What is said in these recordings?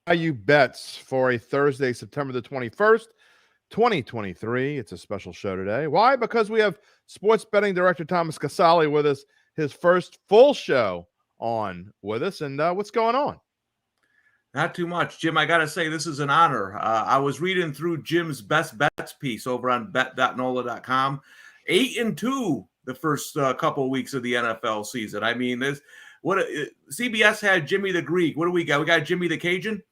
Bayou Bets for a Thursday, September the 21st, 2023. It's a special show today. Why? Because we have sports betting director Thomas Casale with us, his first full show on with us. And what's going on? Not too much, Jim. I got to say, this is an honor. I was reading through Jim's best bets piece over on bet.nola.com. 8-2 the first couple of weeks of the NFL season. I mean, CBS had Jimmy the Greek. What do we got? We got Jimmy the Cajun.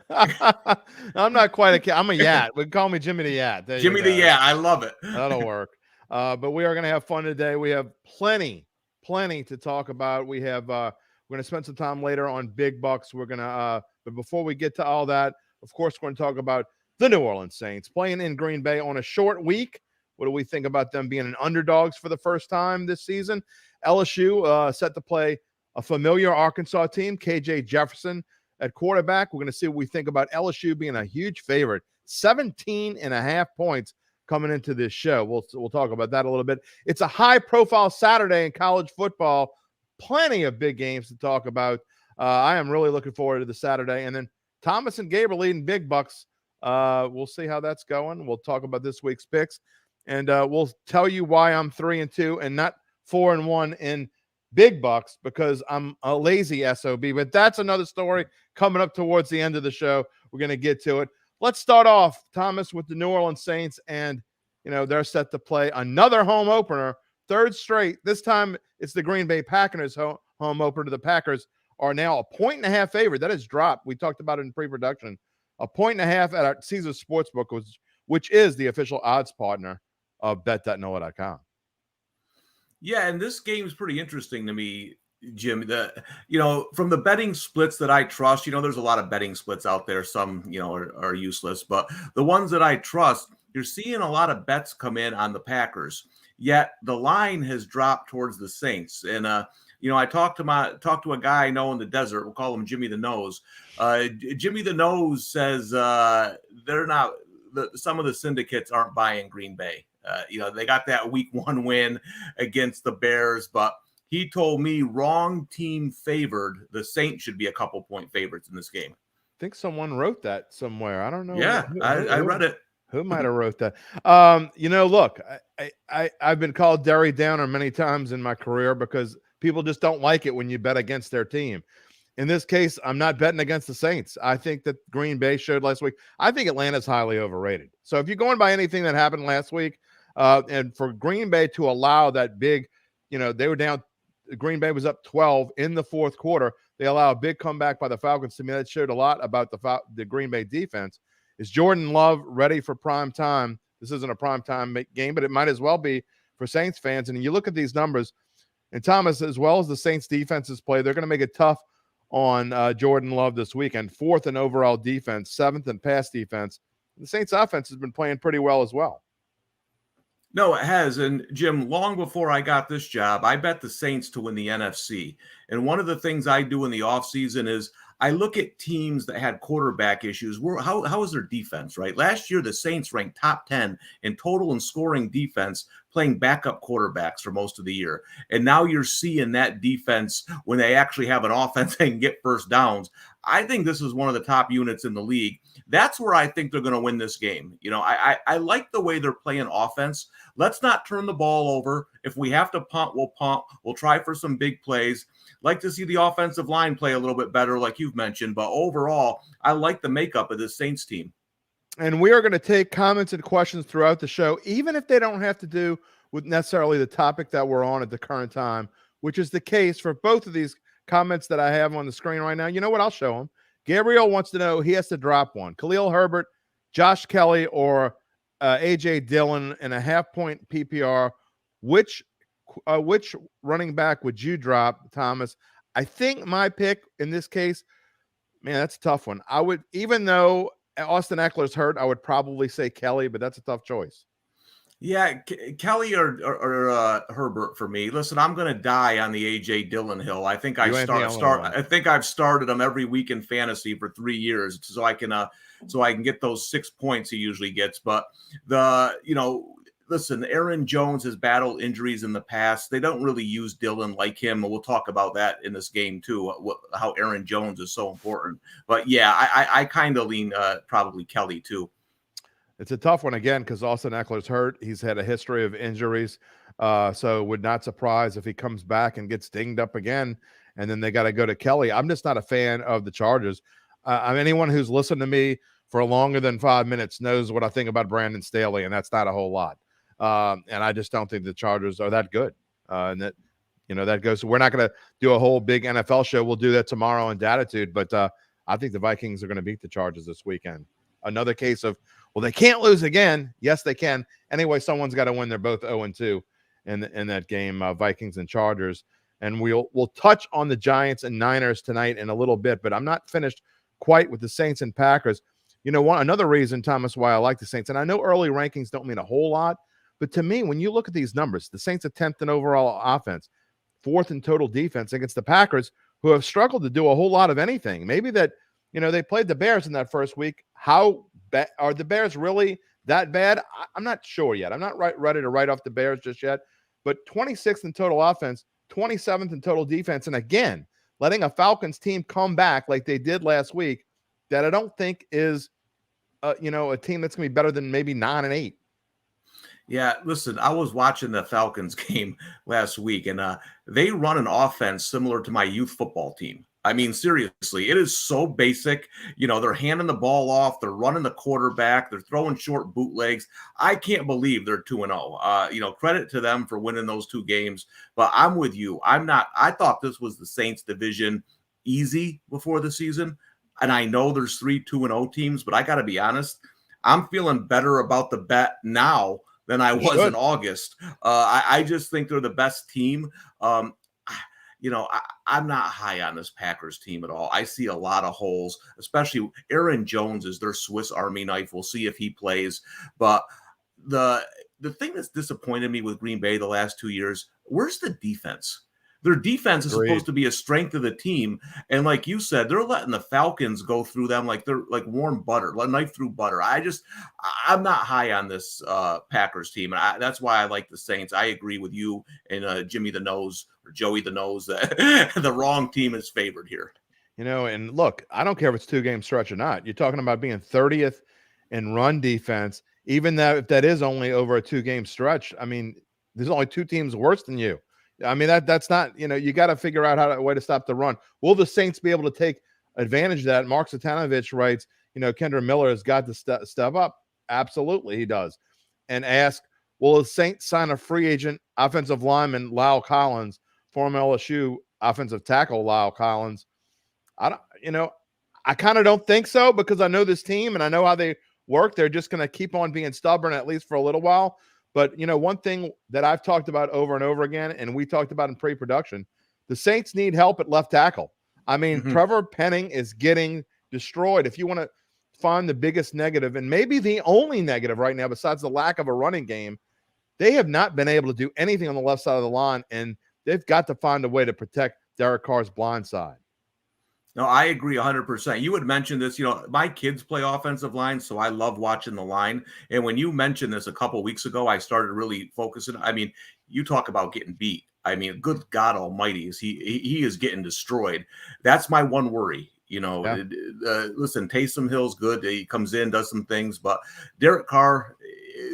I'm not quite I'm a Yat. We call me Jimmy the Yat. Jimmy the Yat. I love it. That'll work. But we are going to have fun today. We have plenty to talk about. We have we're going to spend some time later on big bucks. We're going to but before we get to all that, of course, we're going to talk about the New Orleans Saints playing in Green Bay on a short week. What do we think about them being an underdogs for the first time this season? LSU set to play a familiar Arkansas team, KJ Jefferson at quarterback. We're going to see what we think about LSU being a huge favorite, 17.5 points coming into this show. We'll talk about that a little bit. It's a high-profile Saturday in college football. Plenty of big games to talk about. I am really looking forward to the Saturday. And then Thomas and Gabe are leading big bucks. We'll see how that's going. We'll talk about this week's picks. And we'll tell you why I'm 3-2 and not 4-1 in big bucks, because I'm a lazy SOB. But that's another story coming up towards the end of the show. We're going to get to it. Let's start off, Thomas, with the New Orleans Saints. And, they're set to play another home opener, third straight. This time it's the Green Bay Packers home opener. The Packers are now a 1.5 favorite. That has dropped. We talked about it in pre-production. 1.5 at our Caesar Sportsbook, which is the official odds partner of bet.nola.com. Yeah, and this game is pretty interesting to me, Jim. From the betting splits that I trust, there's a lot of betting splits out there. Some, are useless, but the ones that I trust, you're seeing a lot of bets come in on the Packers. Yet the line has dropped towards the Saints. And I talked to a guy I know in the desert. We'll call him Jimmy the Nose. Jimmy the Nose says they're not. Some of the syndicates aren't buying Green Bay. They got that week 1 win against the Bears, but he told me wrong team favored. The Saints should be a couple point favorites in this game. I think someone wrote that somewhere. I don't know. Yeah, I read it. Who might have wrote that? Look, I've been called Derry Downer many times in my career because people just don't like it when you bet against their team. In this case, I'm not betting against the Saints. I think that Green Bay showed last week. I think Atlanta's highly overrated. So if you're going by anything that happened last week, and for Green Bay to allow that big, they were down. Green Bay was up 12 in the fourth quarter. They allow a big comeback by the Falcons. To me, that showed a lot about the Green Bay defense. Is Jordan Love ready for prime time? This isn't a prime time game, but it might as well be for Saints fans. And you look at these numbers, and Thomas, as well as the Saints defenses play, they're going to make it tough on Jordan Love this weekend. 4th in overall defense, 7th in pass defense. The Saints offense has been playing pretty well as well. No, it has. And Jim, long before I got this job, I bet the Saints to win the NFC. And one of the things I do in the offseason is I look at teams that had quarterback issues. How is their defense, right? Last year, the Saints ranked top 10 in total and scoring defense, playing backup quarterbacks for most of the year. And now you're seeing that defense when they actually have an offense and can get first downs. I think this is one of the top units in the league. That's where I think they're going to win this game. I like the way they're playing offense. Let's not turn the ball over. If we have to punt, we'll punt. We'll try for some big plays. Like to see the offensive line play a little bit better, like you've mentioned. But overall, I like the makeup of this Saints team. And we are going to take comments and questions throughout the show, even if they don't have to do with necessarily the topic that we're on at the current time, which is the case for both of these comments that I have on the screen right now. You know what? I'll show them. Gabriel wants to know he has to drop one. Khalil Herbert, Josh Kelly, or A.J. Dillon in a half-point PPR. Which running back would you drop, Thomas? I think my pick in this case, man, that's a tough one. I would, even though Austin Eckler's hurt, I would probably say Kelly, but that's a tough choice. Yeah, Kelly or Herbert for me. Listen, I'm going to die on the A.J. Dillon hill. I think I think I've started him every week in fantasy for 3 years, so I can get those 6 points he usually gets. But the listen, Aaron Jones has battled injuries in the past. They don't really use Dillon like him, and we'll talk about that in this game too, how Aaron Jones is so important. But yeah, I kind of lean probably Kelly too. It's a tough one again because Austin Eckler's hurt. He's had a history of injuries. So would not surprise if he comes back and gets dinged up again, and then they got to go to Kelly. I'm just not a fan of the Chargers. Anyone who's listened to me for longer than 5 minutes knows what I think about Brandon Staley, and that's not a whole lot. And I just don't think the Chargers are that good. And that, that goes. We're not going to do a whole big NFL show. We'll do that tomorrow in Datitude. But I think the Vikings are going to beat the Chargers this weekend. Another case of, well, they can't lose again. Yes, they can. Anyway, someone's got to win. They're both 0-2 in that game, Vikings and Chargers. And we'll touch on the Giants and Niners tonight in a little bit. But I'm not finished quite with the Saints and Packers. Another reason, Thomas, why I like the Saints, and I know early rankings don't mean a whole lot, but to me, when you look at these numbers, the Saints are 10th in overall offense, 4th in total defense against the Packers, who have struggled to do a whole lot of anything. Maybe that, they played the Bears in that first week. How bad are the Bears really that bad? I'm not sure yet. I'm not ready to write off the Bears just yet, but 26th in total offense, 27th in total defense, and again, letting a Falcons team come back like they did last week, that I don't think is, a team that's going to be better than maybe 9-8. Yeah, listen, I was watching the Falcons game last week, and they run an offense similar to my youth football team. I mean, seriously, it is so basic. They're handing the ball off. They're running the quarterback. They're throwing short bootlegs. I can't believe they're 2-0. Credit to them for winning those 2 games. But I'm with you. I thought this was the Saints division easy before the season. And I know there's 3 2-0 teams, but I got to be honest, I'm feeling better about the bet now than I was in August. I just think they're the best team. I'm not high on this Packers team at all. I see a lot of holes, especially Aaron Jones is their Swiss Army knife. We'll see if he plays. But the thing that's disappointed me with Green Bay the last 2 years, where's the defense? Their defense is supposed to be a strength of the team. And like you said, they're letting the Falcons go through them like they're like warm butter, like knife through butter. I'm not high on this Packers team. And that's why I like the Saints. I agree with you and Jimmy the Nose or Joey the Nose that the wrong team is favored here. And look, I don't care if it's 2-game stretch or not. You're talking about being 30th in run defense, even if that is only over a 2-game stretch. I mean, there's only 2 teams worse than you. I mean, that's not, you got to figure out a way to stop the run. Will the Saints be able to take advantage of that? Mark Satanovich writes, Kendra Miller has got to step up. Absolutely, he does. And ask, will the Saints sign a free agent offensive lineman, Lyle Collins, former LSU offensive tackle, Lyle Collins? I kind of don't think so because I know this team and I know how they work. They're just going to keep on being stubborn, at least for a little while. But, one thing that I've talked about over and over again, and we talked about in pre-production, the Saints need help at left tackle. I mean, Trevor Penning is getting destroyed. If you want to find the biggest negative, and maybe the only negative right now, besides the lack of a running game, they have not been able to do anything on the left side of the line, and they've got to find a way to protect Derek Carr's blind side. No, I agree 100%. You had mentioned this, my kids play offensive line, so I love watching the line. And when you mentioned this a couple of weeks ago, I started really focusing. I mean, you talk about getting beat. I mean, good God almighty, he is getting destroyed. That's my one worry. Listen, Taysom Hill's good. He comes in, does some things, but Derek Carr,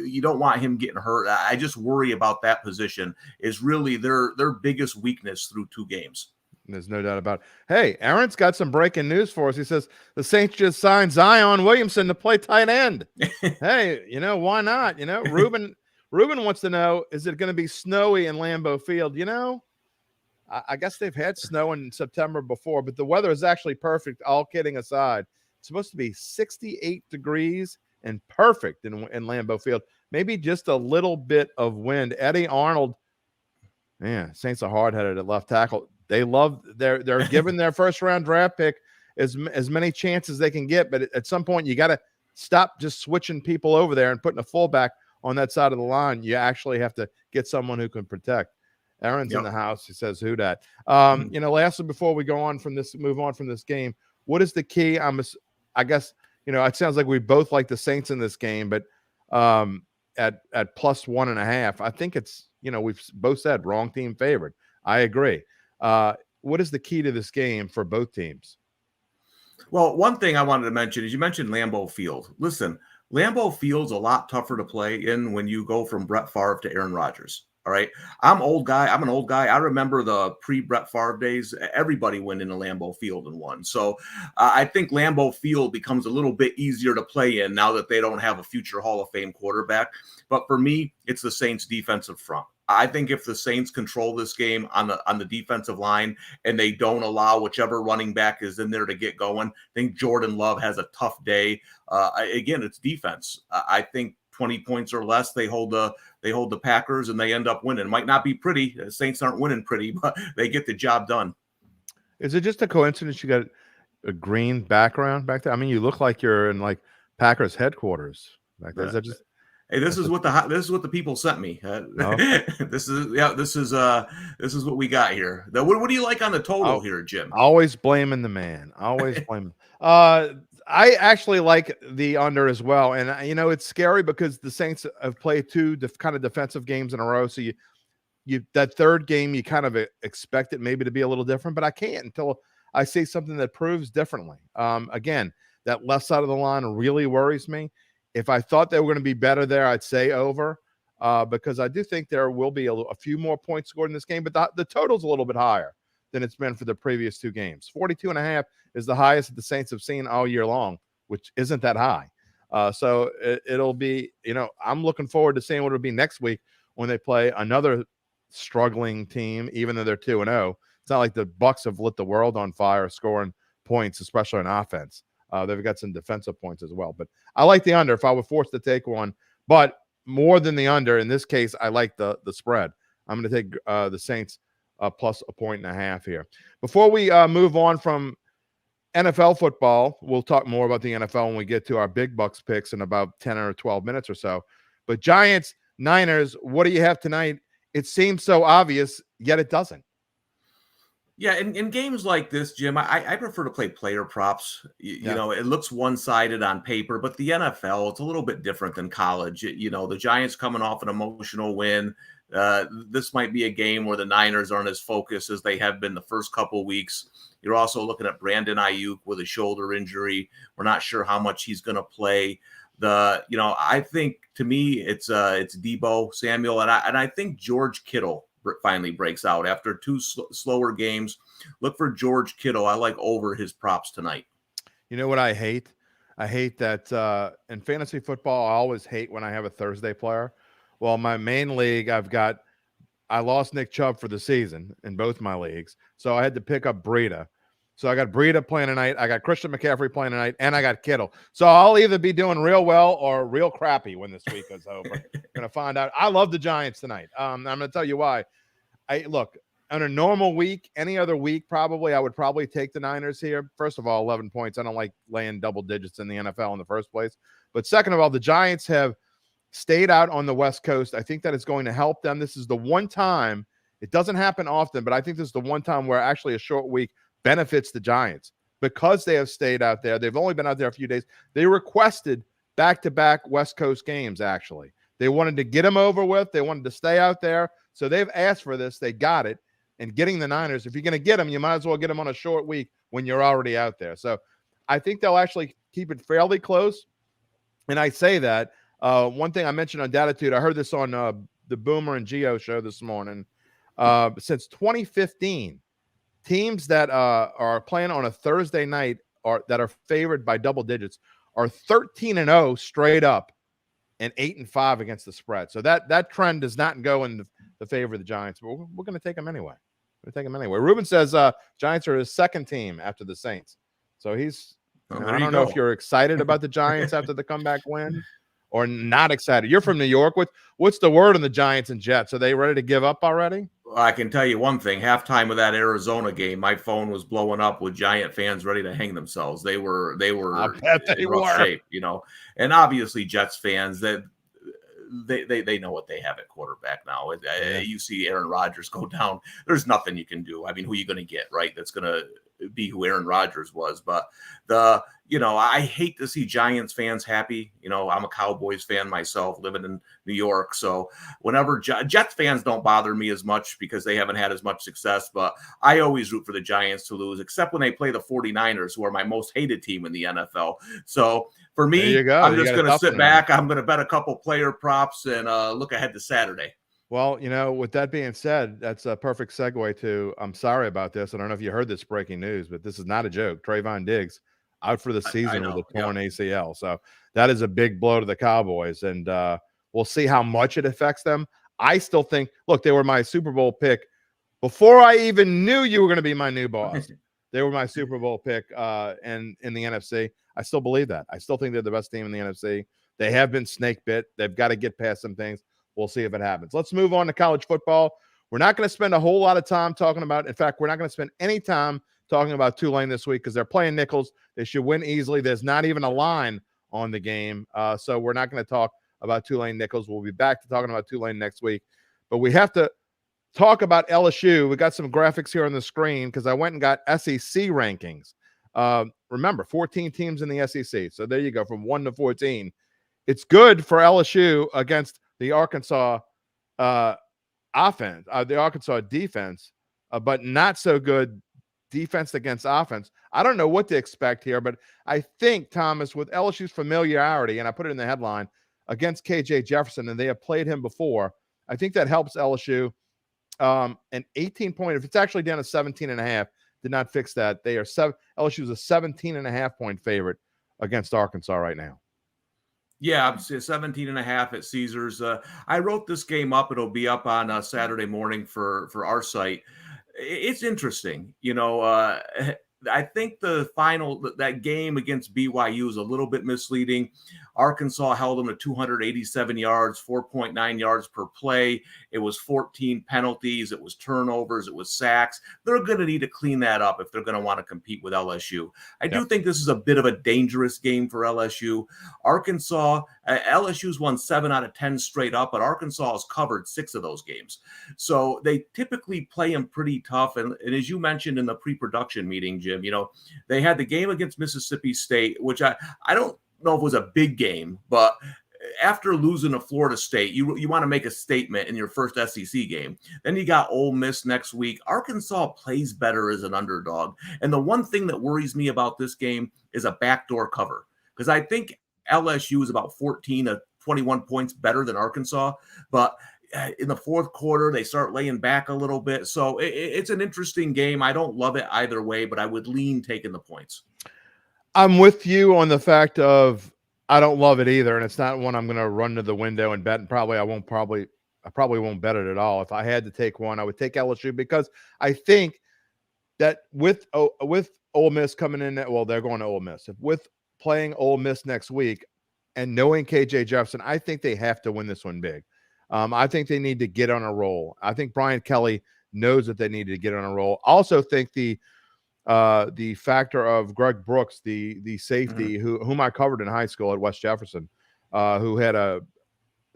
you don't want him getting hurt. I just worry about that position is really their biggest weakness through 2 games. There's no doubt about it. Hey, Aaron's got some breaking news for us. He says the Saints just signed Zion Williamson to play tight end. Hey, why not? Ruben wants to know, is it going to be snowy in Lambeau Field? I guess they've had snow in September before, but the weather is actually perfect, all kidding aside. It's supposed to be 68 degrees and perfect in Lambeau Field. Maybe just a little bit of wind. Eddie Arnold, man, Saints are hard-headed at left tackle. They're giving their first round draft pick as many chances they can get, but at some point you got to stop just switching people over there and putting a fullback on that side of the line. You actually have to get someone who can protect. Aaron's in the house. He says, "Who dat?" Lastly, before we move on from this game, what is the key? I guess it sounds like we both like the Saints in this game, but at plus 1.5. I think it's, we've both said wrong team favored. I agree. What is the key to this game for both teams? Well, one thing I wanted to mention is you mentioned Lambeau Field. Listen, Lambeau Field's a lot tougher to play in when you go from Brett Favre to Aaron Rodgers. All right. I'm an old guy. I remember the pre-Brett Favre days. Everybody went into Lambeau Field and won. So I think Lambeau Field becomes a little bit easier to play in now that they don't have a future Hall of Fame quarterback. But for me, it's the Saints defensive front. I think if the Saints control this game on the defensive line and they don't allow whichever running back is in there to get going, I think Jordan Love has a tough day. Again, it's defense. I think 20 points or less, they hold the Packers and they end up winning. It might not be pretty. The Saints aren't winning pretty, but they get the job done. Is it just a coincidence you got a green background back there? I mean, you look like you're in like Packers headquarters back there. Is that just? Hey, this is what the people sent me. This is what we got here. What do you like on the total here, Jim? Always blaming the man. Always blaming. I actually like the under as well, and it's scary because the Saints have played two kind of defensive games in a row. So you that third game you kind of expect it maybe to be a little different, but I can't until I see something that proves differently. Again, that left side of the line really worries me. If I thought they were going to be better there, I'd say over, because I do think there will be a few more points scored in this game, but the total's a little bit higher than it's been for the previous two games. 42.5 is the highest that the Saints have seen all year long, which isn't that high. So it'll be, I'm looking forward to seeing what it'll be next week when they play another struggling team, even though they're 2-0. It's not like the Bucs have lit the world on fire scoring points, especially on offense. They've got some defensive points as well. But I like the under if I were forced to take one. But more than the under, in this case, I like the spread. I'm going to take the Saints plus 1.5 here. Before we move on from NFL football, we'll talk more about the NFL when we get to our big bucks picks in about 10 or 12 minutes or so. But Giants, Niners, what do you have tonight? It seems so obvious, yet it doesn't. Yeah, in games like this, Jim, I prefer to play player props. You know, it looks one-sided on paper, but the NFL, it's a little bit different than college. The Giants coming off an emotional win. This might be a game where the Niners aren't as focused as they have been the first couple weeks. You're also looking at Brandon Ayuk with a shoulder injury. We're not sure how much he's going to play. I think to me it's Deebo Samuel, and I think George Kittle finally breaks out after two slower games. Look for George Kittle. I like over his props tonight. You know what I hate? I hate that in fantasy football, I always hate when I have a Thursday player. Well, my main league, I lost Nick Chubb for the season in both my leagues. So I had to pick up Breida. So I got Breida playing tonight. I got Christian McCaffrey playing tonight, and I got Kittle. So I'll either be doing real well or real crappy when this week is over. Going to find out. I love the Giants tonight. I'm going to tell you why. Look, on a normal week, any other week, I would probably take the Niners here. First of all, 11 points. I don't like laying double digits in the NFL in the first place. But second of all, the Giants have stayed out on the West Coast. I think that it's going to help them. This is the one time, it doesn't happen often, but I think this is the one time where actually a short week benefits the Giants because they have stayed out there. They've only been out there a few days. They requested back-to-back West Coast games, actually. They wanted to get them over with. They wanted to stay out there. So they've asked for this. They got it. And getting the Niners, if you're going to get them, you might as well get them on a short week when you're already out there. So I think they'll actually keep it fairly close. And I say that. One thing I mentioned on Datitude, I heard this on the Boomer and Geo show this morning. Since 2015, teams that are playing on a Thursday night that are favored by double digits are 13-0 straight up and 8-5 against the spread. So that trend does not go in the favor of the Giants, but we're going to take them anyway. Ruben says Giants are his second team after the Saints. So I don't know if you're excited about the Giants after the comeback win or not excited. You're from New York. What's the word on the Giants and Jets? Are they ready to give up already? Well, I can tell you one thing. Halftime of that Arizona game, my phone was blowing up with Giant fans ready to hang themselves. They were in rough shape, And obviously Jets fans that they know what they have at quarterback now. You see Aaron Rodgers go down. There's nothing you can do. I mean, who are you going to get, right? That's going to be who Aaron Rodgers was. But I hate to see Giants fans happy. I'm a Cowboys fan myself, living in New York. So whenever Jets fans don't bother me as much because they haven't had as much success, but I always root for the Giants to lose, except when they play the 49ers, who are my most hated team in the NFL. So for There me, you go. I'm You just got a going to tough sit one back. I'm going to bet a couple player props and look ahead to Saturday. Well, with that being said, that's a perfect segue to, I'm sorry about this. I don't know if you heard this breaking news, but this is not a joke. Trayvon Diggs out for the I season with know. a torn ACL. So that is a big blow to the Cowboys. And we'll see how much it affects them. I still think, look, they were my Super Bowl pick before I even knew you were going to be my new boss. They were my Super Bowl pick in the NFC. I still believe that. I still think they're the best team in the NFC. They have been snake bit. They've got to get past some things. We'll see if it happens. Let's move on to college football. We're not going to spend a whole lot of time talking about, in fact, we're not going to spend any time talking about Tulane this week because they're playing Nichols. They should win easily. There's not even a line on the game. So we're not going to talk about Tulane Nichols. We'll be back to talking about Tulane next week. But we have to talk about LSU. We got some graphics here on the screen because I went and got SEC rankings. Remember, 14 teams in the SEC. So there you go, from 1 to 14. It's good for LSU against the Arkansas offense, the Arkansas defense, but not so good defense against offense. I don't know what to expect here, but I think, Thomas, with LSU's familiarity, and I put it in the headline, against KJ Jefferson, and they have played him before, I think that helps LSU. An 18-point, if it's actually down to 17.5, did not fix that. LSU is a 17.5-point favorite against Arkansas right now. Yeah, I'm 17.5 at Caesars. I wrote this game up. It'll be up on Saturday morning for our site. It's interesting. I think that game against BYU is a little bit misleading. Arkansas held them to 287 yards, 4.9 yards per play. It was 14 penalties. It was turnovers. It was sacks. They're going to need to clean that up if they're going to want to compete with LSU. I do think this is a bit of a dangerous game for LSU. Arkansas, LSU's won 7 out of 10 straight up, but Arkansas has covered 6 of those games. So they typically play them pretty tough. And as you mentioned in the pre-production meeting, Jim, they had the game against Mississippi State, which I don't know if it was a big game, but after losing to Florida State, you want to make a statement in your first SEC game. Then you got Ole Miss next week. Arkansas plays better as an underdog. And the one thing that worries me about this game is a backdoor cover, because I think LSU is about 14 to 21 points better than Arkansas, but in the fourth quarter, they start laying back a little bit. So it's an interesting game. I don't love it either way, but I would lean taking the points. I'm with you on the fact of I don't love it either, and it's not one I'm going to run to the window and bet. And I probably won't bet it at all. If I had to take one, I would take LSU because I think that with Ole Miss coming in, they're going to Ole Miss. With playing Ole Miss next week and knowing KJ Jefferson, I think they have to win this one big. I think they need to get on a roll. I think Brian Kelly knows that they need to get on a roll. Also think the factor of Greg Brooks, the safety whom I covered in high school at West Jefferson, who had a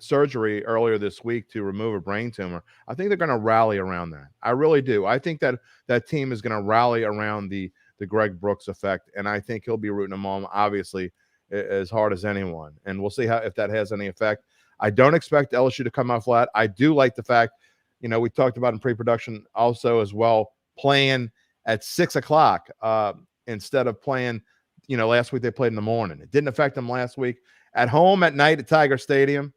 surgery earlier this week to remove a brain tumor. I think they're going to rally around that. I really do. I think that team is going to rally around the Greg Brooks effect, and I think he'll be rooting them on, obviously, as hard as anyone. And we'll see if that has any effect. I don't expect LSU to come out flat. I do like the fact, we talked about in pre-production also as well, playing at 6 o'clock instead of playing, last week they played in the morning. It didn't affect them last week. At home at night at Tiger Stadium,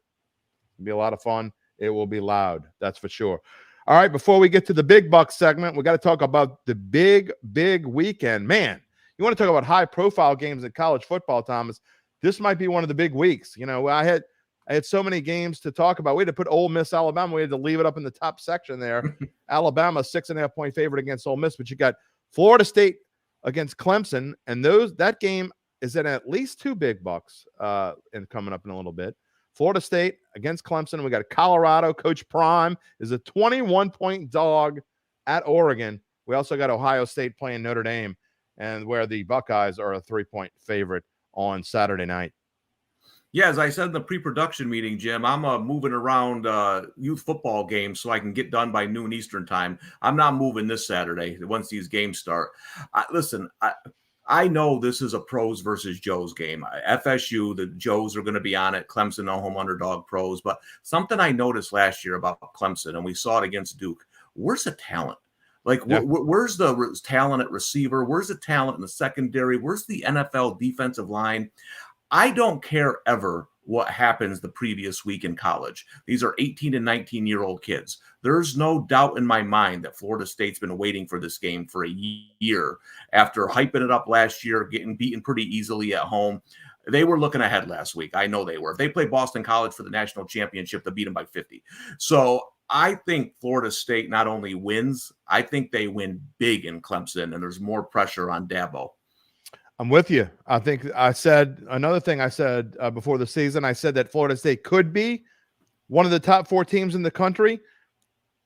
it'll be a lot of fun. It will be loud. That's for sure. All right, before we get to the big bucks segment, we got to talk about the big weekend. Man, you want to talk about high-profile games in college football, Thomas. This might be one of the big weeks. I had so many games to talk about. We had to put Ole Miss, Alabama. We had to leave it up in the top section there. Alabama, 6.5-point favorite against Ole Miss, but you got Florida State against Clemson, and that game is at least 2 big bucks and coming up in a little bit. Florida State against Clemson. We got Colorado. Coach Prime is a 21-point dog at Oregon. We also got Ohio State playing Notre Dame, and where the Buckeyes are a 3-point favorite on Saturday night. Yeah, as I said in the pre-production meeting, Jim, I'm moving around youth football games so I can get done by noon Eastern time. I'm not moving this Saturday once these games start. Listen, I know this is a pros versus Joes game. FSU, the Joes are going to be on it. Clemson, no home underdog pros. But something I noticed last year about Clemson, and we saw it against Duke, where's the talent? Like, where's the talent at receiver? Where's the talent in the secondary? Where's the NFL defensive line? I don't care ever what happens the previous week in college. These are 18 and 19-year-old kids. There's no doubt in my mind that Florida State's been waiting for this game for a year after hyping it up last year, getting beaten pretty easily at home. They were looking ahead last week. I know they were. If they play Boston College for the national championship, they'll beat them by 50. So I think Florida State not only wins, I think they win big in Clemson, and there's more pressure on Dabo. I'm with you. I think I said another thing I said before the season. I said that Florida State could be one of the top 4 teams in the country.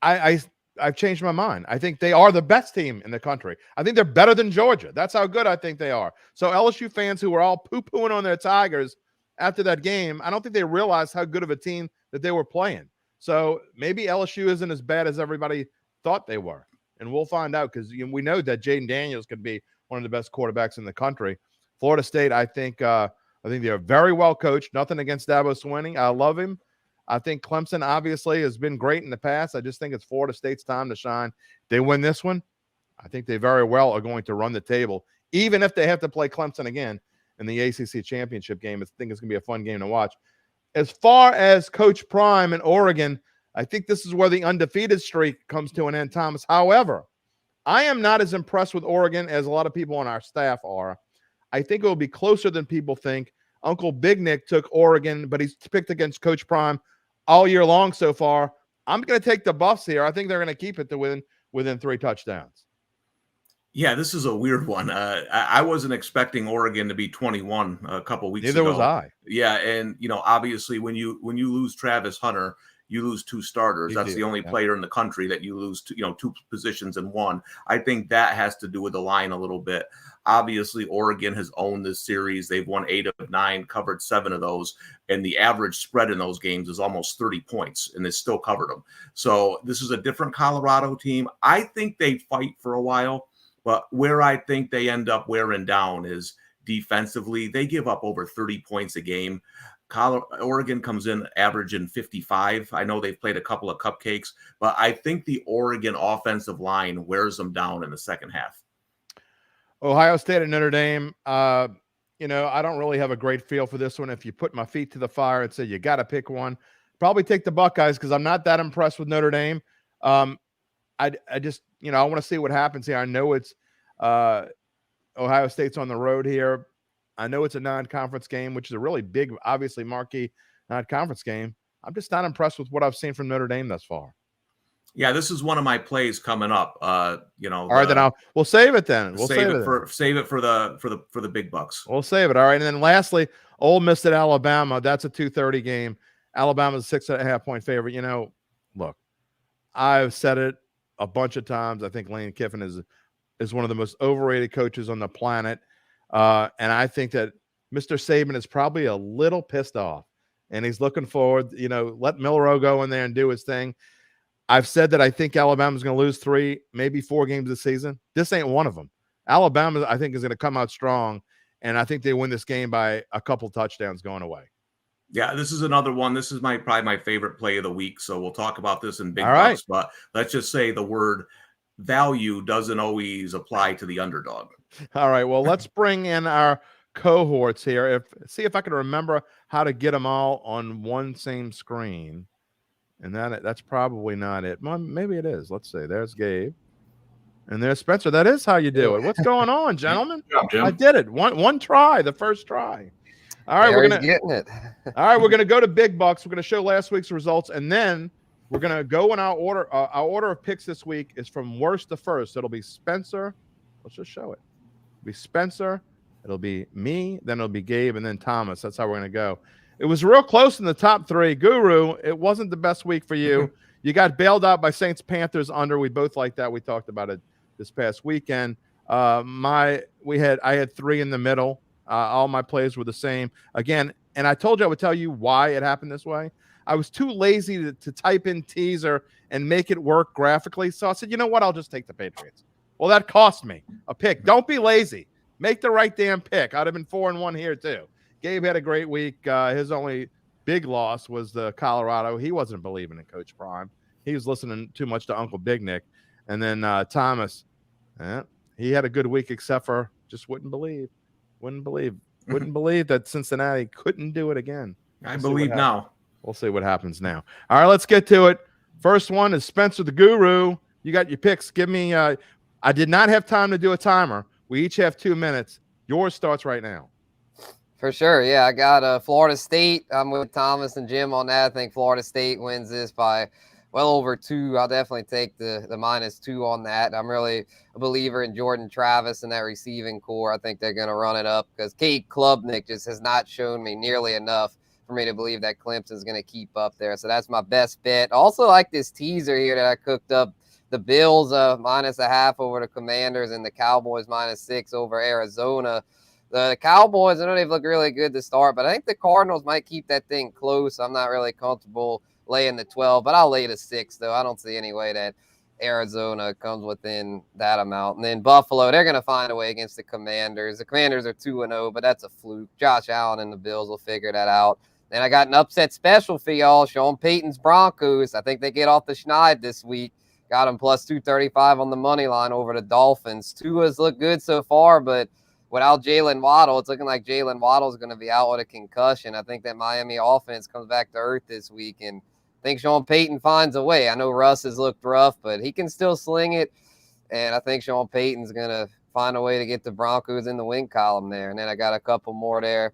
I've changed my mind. I think they are the best team in the country. I think they're better than Georgia. That's how good I think they are. So LSU fans who were all poo-pooing on their Tigers after that game, I don't think they realized how good of a team that they were playing. So maybe LSU isn't as bad as everybody thought they were. And we'll find out because we know that Jaden Daniels could be one of the best quarterbacks in the country. Florida State, I think they're very well coached. Nothing against Dabo Swinney. I love him. I think Clemson obviously has been great in the past. I just think it's Florida State's time to shine. They win this one. I think they very well are going to run the table, even if they have to play Clemson again in the ACC championship game. I think it's going to be a fun game to watch. As far as Coach Prime in Oregon, I think this is where the undefeated streak comes to an end, Thomas. However, I am not as impressed with Oregon as a lot of people on our staff are. I think it will be closer than people think. Uncle Big Nick took Oregon, but he's picked against Coach Prime all year long so far. I'm going to take the Buffs here. I think they're going to keep it to within 3 touchdowns. Yeah, this is a weird one. I wasn't expecting Oregon to be 21 a couple weeks ago. Neither was I. Yeah, and obviously when you lose Travis Hunter, you lose 2 starters. That's the only player in the country that you lose 2 positions in one. I think that has to do with the line a little bit. Obviously, Oregon has owned this series. They've won 8 of 9, covered 7 of those, and the average spread in those games is almost 30 points, and they still covered them. So this is a different Colorado team. I think they fight for a while, but where I think they end up wearing down is defensively. They give up over 30 points a game. Oregon comes in averaging 55. I know they've played a couple of cupcakes, but I think the Oregon offensive line wears them down in the second half. Ohio State and Notre Dame. I don't really have a great feel for this one. If you put my feet to the fire and say you got to pick one, probably take the Buckeyes because I'm not that impressed with Notre Dame. I just, I want to see what happens here. I know it's Ohio State's on the road here. I know it's a non-conference game, which is a really big, obviously marquee non-conference game. I'm just not impressed with what I've seen from Notre Dame thus far. Yeah, this is one of my plays coming up. All right, then we'll save it then. We'll save it for the big bucks. We'll save it. All right, and then lastly, Ole Miss at Alabama. That's a 2:30 game. Alabama's a 6.5-point favorite. Look, I've said it a bunch of times. I think Lane Kiffin is one of the most overrated coaches on the planet. And I think that Mr. Saban is probably a little pissed off, and he's looking forward, let Milroe go in there and do his thing. I've said that I think Alabama's going to lose 3, maybe 4 games this season. This ain't one of them. Alabama, I think, is going to come out strong, and I think they win this game by a couple touchdowns going away. Yeah, this is another one. This is probably my favorite play of the week, so we'll talk about this in big bucks. But let's just say the word value doesn't always apply to the underdog. All right, well, let's bring in our cohorts here. See if I can remember how to get them all on one same screen. And that's probably not it. Well, maybe it is. Let's see. There's Gabe. And there's Spencer. That is how you do it. What's going on, gentlemen? Good job, I did it. One try, the first try. All right, we're getting it. All right, we're gonna go to big bucks. We're gonna show last week's results, and then we're gonna go in our order. Our order of picks this week is from worst to first. It'll be Spencer. Let's just show it. It'll be Spencer. It'll be me. Then it'll be Gabe, and then Thomas. That's how we're gonna go. It was real close in the top 3. Guru, it wasn't the best week for you. You got bailed out by Saints Panthers under. We both like that. We talked about it this past weekend. I had 3 in the middle. All my plays were the same. Again, and I told you I would tell you why it happened this way. I was too lazy to type in teaser and make it work graphically. So I said, you know what? I'll just take the Patriots. Well, that cost me a pick. Don't be lazy. Make the right damn pick. I'd have been 4-1 here too. Gabe had a great week. His only big loss was the Colorado. He wasn't believing in Coach Prime. He was listening too much to Uncle Big Nick. And then Thomas, he had a good week except for just wouldn't believe that Cincinnati couldn't do it again. I believe now. We'll see what happens now. All right, let's get to it. First one is Spencer the Guru. You got your picks. Give me I did not have time to do a timer. We each have 2 minutes. Yours starts right now. For sure. Yeah, I got Florida State. I'm with Thomas and Jim on that. I think Florida State wins this by well over 2. I'll definitely take the -2 on that. I'm really a believer in Jordan Travis and that receiving core. I think they're going to run it up because Kate Klubnik just has not shown me nearly enough for me to believe that Clemson's going to keep up there. So that's my best bet. Also like this teaser here that I cooked up. The Bills -0.5 over the Commanders and the Cowboys -6 over Arizona. The Cowboys, I know they've looked really good to start, but I think the Cardinals might keep that thing close. I'm not really comfortable laying the 12, but I'll lay the 6, though. I don't see any way that Arizona comes within that amount. And then Buffalo, they're going to find a way against the Commanders. The Commanders are 2-0, but that's a fluke. Josh Allen and the Bills will figure that out. Then I got an upset special for y'all, Sean Payton's Broncos. I think they get off the schneid this week. Got them plus 235 on the money line over the Dolphins. Tua's looked good so far, but without Jalen Waddle, it's looking like Jalen Waddle's going to be out with a concussion. I think that Miami offense comes back to earth this week, and I think Sean Payton finds a way. I know Russ has looked rough, but he can still sling it, and I think Sean Payton's going to find a way to get the Broncos in the win column there. And then I got a couple more there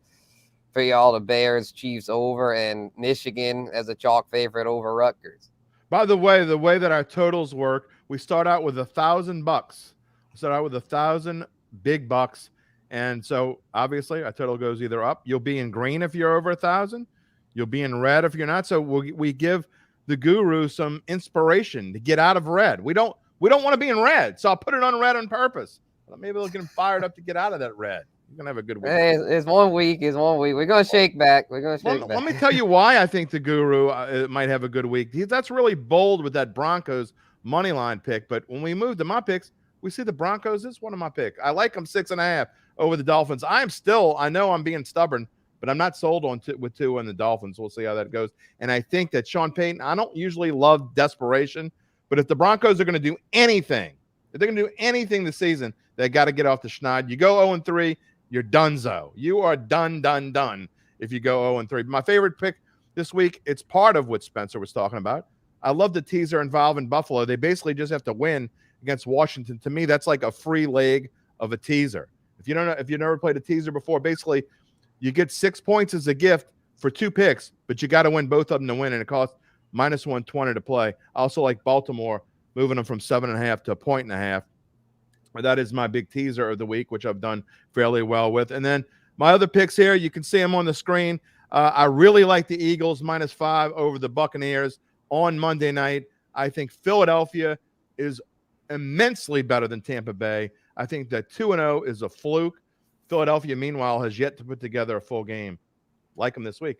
for y'all, the Bears, Chiefs over, and Michigan as a chalk favorite over Rutgers. By the way that our totals work, we start out with $1,000. We start out with 1,000 big bucks. And so obviously our total goes either up. You'll be in green if you're over 1,000. You'll be in red if you're not. So we give the Guru some inspiration to get out of red. We don't want to be in red. So I'll put it on red on purpose. Maybe they'll get him fired up to get out of that red. You're going to have a good week. Hey, it's 1 week. It's 1 week. We're going to shake back. Let me tell you why I think the Guru might have a good week. That's really bold with that Broncos money line pick. But when we move to my picks, we see the Broncos is one of my picks. I like them 6.5 over the Dolphins. I know I'm being stubborn, but I'm not sold on with 2 on the Dolphins. We'll see how that goes. And I think that Sean Payton, I don't usually love desperation, but if the Broncos are going to do anything, if they're going to do anything this season, they got to get off the schneid. You go 0-3. You're donezo. You are done if you go 0-3. My favorite pick this week, it's part of what Spencer was talking about. I love the teaser involving Buffalo. They basically just have to win against Washington. To me, that's like a free leg of a teaser. If you never played a teaser before, basically you get 6 points as a gift for 2 picks, but you got to win both of them to win, and it costs -120 to play. I also like Baltimore moving them from 7.5 to 1.5. That is my big teaser of the week, which I've done fairly well with. And then my other picks here, you can see them on the screen. I really like the Eagles -5 over the Buccaneers on Monday night. I think Philadelphia is immensely better than Tampa Bay. I think that 2-0 is a fluke. Philadelphia, meanwhile, has yet to put together a full game. Like them this week,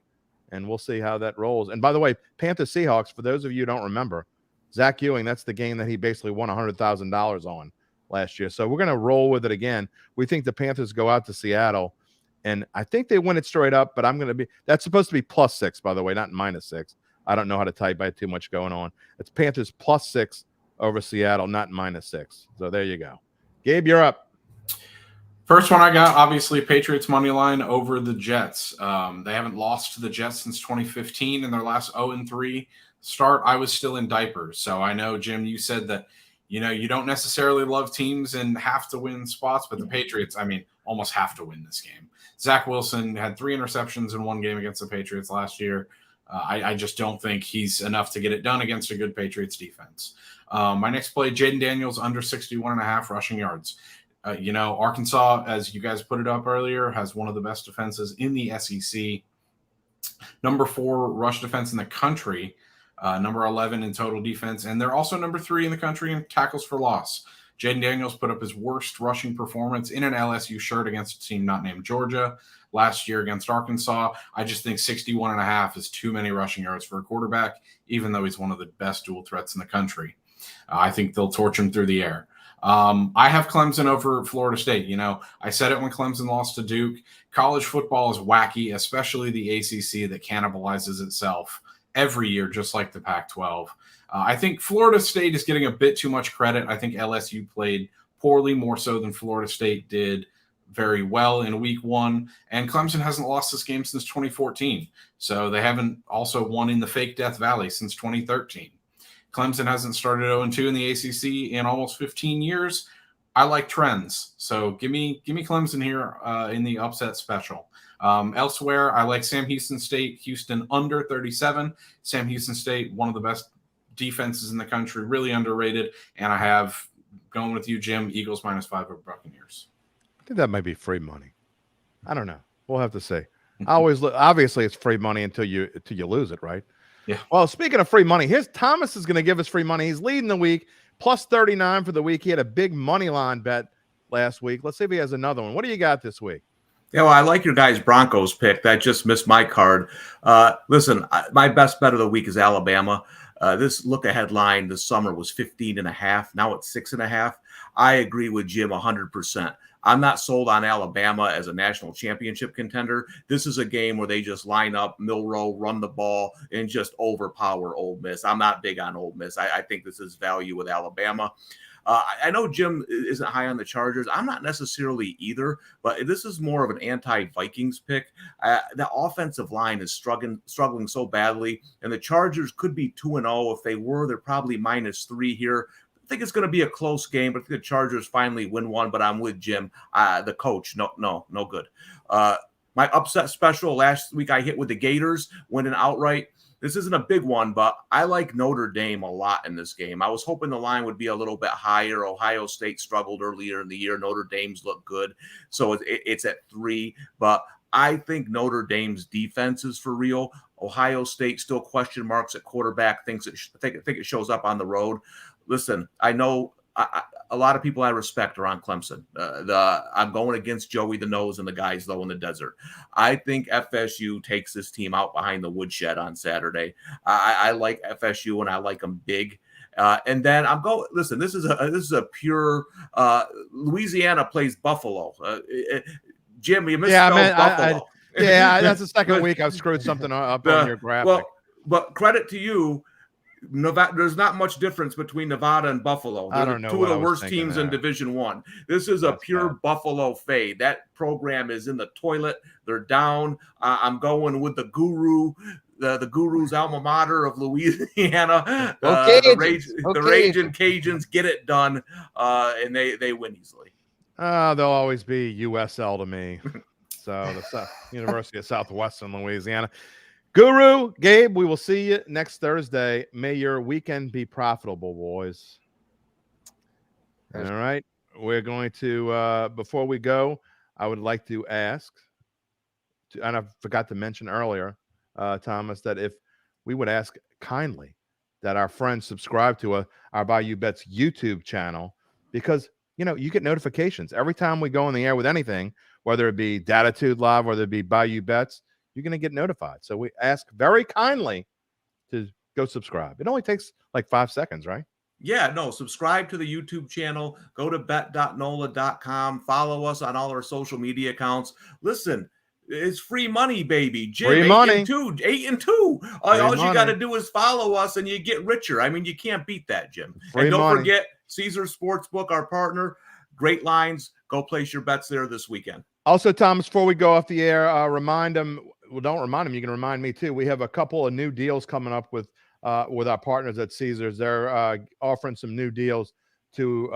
and we'll see how that rolls. And by the way, Panthers Seahawks, for those of you who don't remember, Zach Ewing, that's the game that he basically won $100,000 on last year. So we're going to roll with it again. We think the Panthers go out to Seattle, and I think they win it straight up, but that's supposed to be +6, by the way, not -6. I don't know how to type. I had too much going on. It's Panthers +6 over Seattle, not -6. So there you go. Gabe, you're up. First one I got, obviously, Patriots money line over the Jets. They haven't lost to the Jets since 2015 in their last 0-3 start. I was still in diapers. So I know, Jim, you said that, you don't necessarily love teams and have to win spots, but the Patriots, almost have to win this game. Zach Wilson had 3 interceptions in one game against the Patriots last year. I just don't think he's enough to get it done against a good Patriots defense. My next play, Jaden Daniels under 61.5 rushing yards. Arkansas, as you guys put it up earlier, has one of the best defenses in the SEC. Number 4 rush defense in the country. Number 11 in total defense, and they're also number 3 in the country in tackles for loss. Jaden Daniels put up his worst rushing performance in an LSU shirt against a team not named Georgia last year against Arkansas. I just think 61.5 is too many rushing yards for a quarterback, even though he's one of the best dual threats in the country. I think they'll torch him through the air. I have Clemson over Florida State. I said it when Clemson lost to Duke. College football is wacky, especially the ACC that cannibalizes itself every year, just like the Pac-12. I think Florida State is getting a bit too much credit. I think LSU played poorly, more so than Florida State did very well in week 1. And Clemson hasn't lost this game since 2014. So they haven't also won in the fake Death Valley since 2013. Clemson hasn't started 0-2 in the ACC in almost 15 years. I like trends. So give me Clemson here in the upset special. Elsewhere, I like Sam Houston State, Houston under 37. Sam Houston State, one of the best defenses in the country, really underrated. And I have, going with you, Jim, Eagles -5 over Buccaneers. I think that might be free money. I don't know. We'll have to see. I always look, obviously it's free money until you lose it, right? Yeah. Well, speaking of free money, here's Thomas is going to give us free money. He's leading the week, +39 for the week. He had a big money line bet last week. Let's see if he has another one. What do you got this week? Yeah, well, I like your guys' Broncos pick. That just missed my card. Listen, my best bet of the week is Alabama. This look-ahead line this summer was 15.5. Now it's 6.5. I agree with Jim 100%. I'm not sold on Alabama as a national championship contender. This is a game where they just line up, Milroe, run the ball, and just overpower Ole Miss. I'm not big on Ole Miss. I think this is value with Alabama. I know Jim isn't high on the Chargers. I'm not necessarily either, but this is more of an anti-Vikings pick. The offensive line is struggling so badly, and the Chargers could be 2-0. If they were, they're probably -3 here. I think it's going to be a close game, but I think the Chargers finally win one, but I'm with Jim, the coach. No good. My upset special last week, I hit with the Gators, winning outright. This isn't a big one, but I like Notre Dame a lot in this game. I was hoping the line would be a little bit higher. Ohio State struggled earlier in the year. Notre Dame's look good. So it's at 3, but I think Notre Dame's defense is for real. Ohio State still question marks at quarterback. I think it shows up on the road. Listen, I know a lot of people I respect are on Clemson. I'm going against Joey the Nose and the guys, though, in the desert. I think FSU takes this team out behind the woodshed on Saturday. I like FSU, and I like them big. And then I'm going. Listen, this is a pure Louisiana plays Buffalo. Jim, you misspelled Buffalo. That's the second week I've screwed something up on your graphic. Well, but credit to you. Nevada, there's not much difference between Nevada and Buffalo. They're I don't know two of the worst teams in Division I. This is a pure Buffalo fade. That program is in the toilet. They're down. I'm going with the guru, the guru's alma mater of Louisiana. The Raging Cajuns get it done, and they win easily. They'll always be USL to me. So the University of Southwestern Louisiana. Guru, Gabe, we will see you next Thursday. May your weekend be profitable, boys. All right. We're going to, before we go, I would like to ask, and I forgot to mention earlier, Thomas, that if we would ask kindly that our friends subscribe to our Bayou Bets YouTube channel, because, you get notifications every time we go on the air with anything, whether it be Datitude Live, whether it be Bayou Bets. You're going to get notified. So we ask very kindly to go subscribe. It only takes like 5 seconds, right? Yeah, no, subscribe to the YouTube channel. Go to bet.nola.com. Follow us on all our social media accounts. Listen, it's free money, baby. Jim, free 8 money. 8 and 2. All you got to do is follow us and you get richer. I mean, you can't beat that, Jim. And don't forget, Caesars Sportsbook, our partner. Great lines. Go place your bets there this weekend. Also, Thomas, before we go off the air, remind them. Well, don't remind them. You can remind me too. We have a couple of new deals coming up with our partners at Caesars. They're offering some new deals to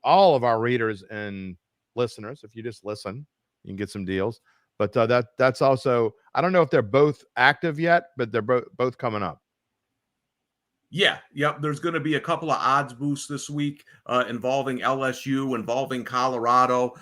all of our readers and listeners. If you just listen, you can get some deals. But that's also, I don't know if they're both active yet, but they're both coming up. Yeah, yep. There's going to be a couple of odds boosts this week involving LSU, involving Colorado.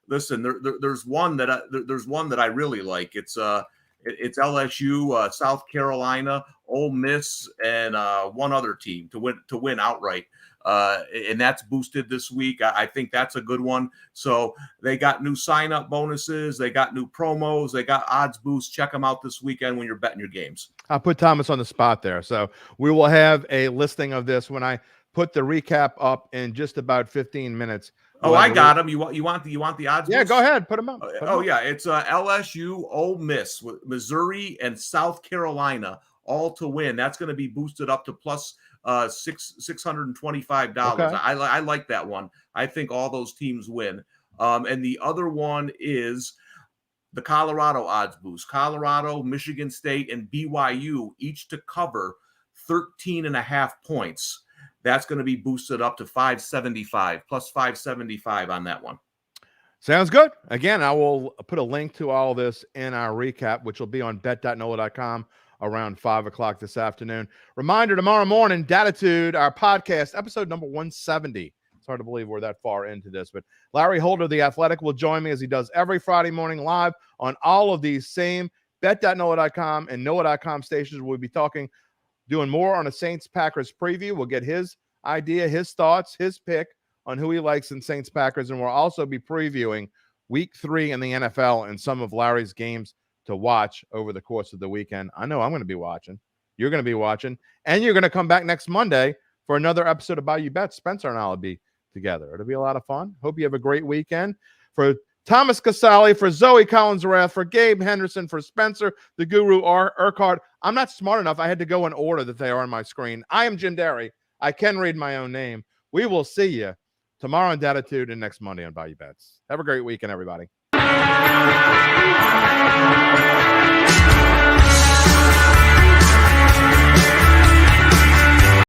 Listen, there's one that I really like. It's LSU, South Carolina, Ole Miss, and one other team to win outright. And that's boosted this week. I think that's a good one. So they got new sign-up bonuses. They got new promos. They got odds boosts. Check them out this weekend when you're betting your games. I'll put Thomas on the spot there. So we will have a listing of this when I put the recap up in just about 15 minutes. Oh, I got them. You want the odds? Yeah, go ahead. Put them up. Yeah, it's LSU, Ole Miss, Missouri, and South Carolina all to win. That's going to be boosted up to plus $625. Okay. I like that one. I think all those teams win. And the other one is the Colorado odds boost. Colorado, Michigan State, and BYU each to cover 13.5 points. That's going to be boosted up to 575, plus 575 on that one. Sounds good. Again, I will put a link to all this in our recap, which will be on bet.nola.com around 5 o'clock this afternoon. Reminder, tomorrow morning, Datitude, our podcast, episode number 170. It's hard to believe we're that far into this, but Larry Holder, the Athletic, will join me as he does every Friday morning live on all of these same bet.nola.com and nola.com stations. We'll be doing more on a Saints-Packers preview. We'll get his idea, his thoughts, his pick on who he likes in Saints-Packers, and we'll also be previewing Week 3 in the NFL and some of Larry's games to watch over the course of the weekend. I know I'm going to be watching. You're going to be watching. And you're going to come back next Monday for another episode of Bayou Bets. Spencer and I will be together. It'll be a lot of fun. Hope you have a great weekend. For Thomas Casale, for Zoe Collins-Rath, for Gabe Henderson, for Spencer, the Guru Urquhart. I'm not smart enough. I had to go in order that they are on my screen. I am Jim Derry. I can read my own name. We will see you tomorrow on Datitude and next Monday on Bayou Bets. Have a great weekend, everybody.